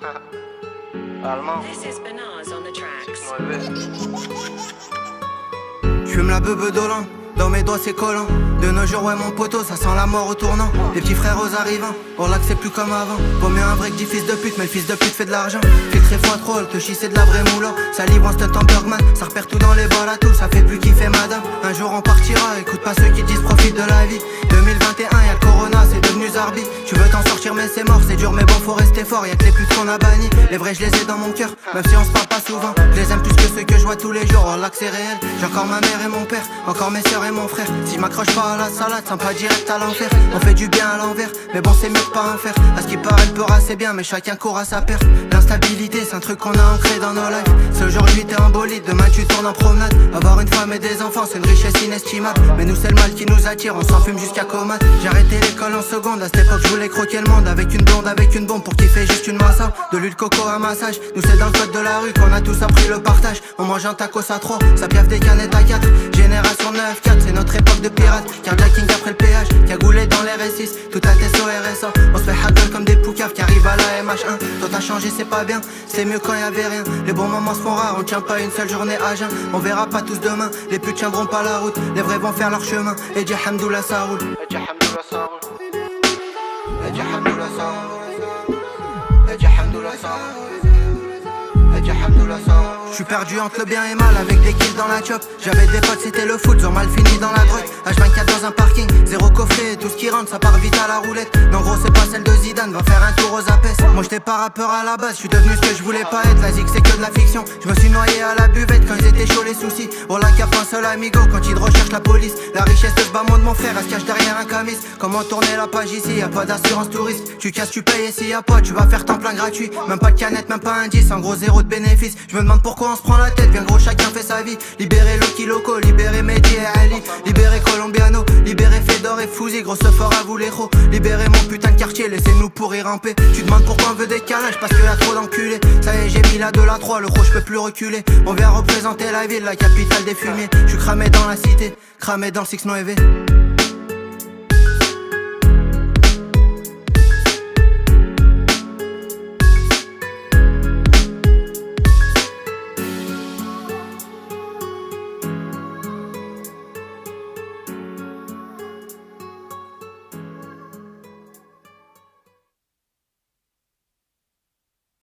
Allemand. This is Banaz on the tracks. J'fume la beube d'Hollande, dans mes doigts c'est collant. De nos jours ouais mon poteau, ça sent la mort au tournant. Les petits frères aux arrivants, on là que c'est plus comme avant. Vaut mieux un vrai que dit fils de pute, mais le fils de pute fait de l'argent. Filtré fois trop, te chie c'est de la vraie moula. Ça livre en stunt en Bergman, ça repère tout dans les balles à tout. Ça fait plus kiffer madame, un jour on partira. Écoute pas ceux qui disent profite de la vie. 2021 y'a le corona, c'est devenu Zarbi. Tu veux t'en sortir mais c'est mort, c'est dur mais bon faut rester fort. Y'a que les putes qu'on a bannis, les vrais je les ai dans mon cœur. Même si on se parle pas souvent, je les aime plus que ceux que je vois tous les jours. Oh là que c'est réel, j'ai encore ma mère et mon père, encore mes soeurs et mon frère. Si je m'accroche pas à la salade, sans pas direct à l'enfer. On fait du bien à l'envers, mais bon c'est mieux de pas en faire. À ce qui paraît le peur assez bien, mais chacun court à sa perte. L'instabilité c'est un truc qu'on a ancré dans nos lives. Si aujourd'hui t'es en bolide, demain tu tournes en promenade. Avoir une femme et des enfants c'est une richesse inestimable. Mais nous c'est le mal qui nous attire, on s'en fume jusqu'à comate. J'ai arrêté l'école en seconde, à cette époque je voulais croquer le monde. Avec une blonde, avec une bombe pour kiffer juste une massa. De l'huile de coco à massage, nous c'est dans le code de la rue qu'on a tous appris le partage. On mange un tacos à 3, ça piaffe des canettes à 4. Génération 9-4, c'est notre époque de pirate. Carjacking après le péage, cagoulé dans les R6. Tout à tes RSA, on se fait hackle comme des poucaves qui arrivent à la MH1. Toi t'as changé c'est pas bien, c'est mieux quand y'avait rien. Les bons moments se font rares, on tient pas une seule journée à jeun. On verra pas tous demain, les putes tiendront pas la route. Les vrais vont faire leur chemin, et Dieu hamdoullah ça roule. Et Dieu hamdoullah ça roule. Et Dieu hamdoullah ça roule. Et Dieu hamdoullah ça roule. Et Dieu hamdoullah ça roule. J'suis perdu entre le bien et mal avec des kills dans la chop. J'avais des potes c'était le foot, ils ont mal fini dans la drogue. H24 dans un parking, zéro coffret, tout ce qui rentre ça part vite à la roulette. Non gros c'est pas celle de Zidane, va faire un tour aux apes. Moi j'étais pas rappeur à la base, j'suis devenu ce que je voulais pas être. La zig c'est que de la fiction, je me suis noyé à la buvette quand ils étaient chauds les soucis. Oh là qu'il y a pas un seul amigo quand ils recherchent la police. La richesse de ce bas monde mon frère, elle se cache derrière un camis. Comment tourner la page ici, y'a pas d'assurance touriste. Tu casses, tu payes et s'il y a pas, tu vas faire ton plein gratuit. Même pas de canette, même pas un 10, en gros zéro de bénéfice. Je me demande pourquoi on se prend la tête, bien gros chacun fait sa vie. Libérer Loki Loco, libérer Mehdi et Ali. Libérer Colombiano, libérer Fedor et Fouzi. Gros fort à vous les gros. Libérer mon putain de quartier, laissez-nous pourrir en paix. Tu demandes pourquoi on veut des câlins, parce qu'il y a trop d'enculés. Ça y est j'ai mis la 2, la 3, le gros je peux plus reculer. On vient représenter la ville, la capitale des fumiers. Je suis cramé dans la cité, cramé dans le 6 9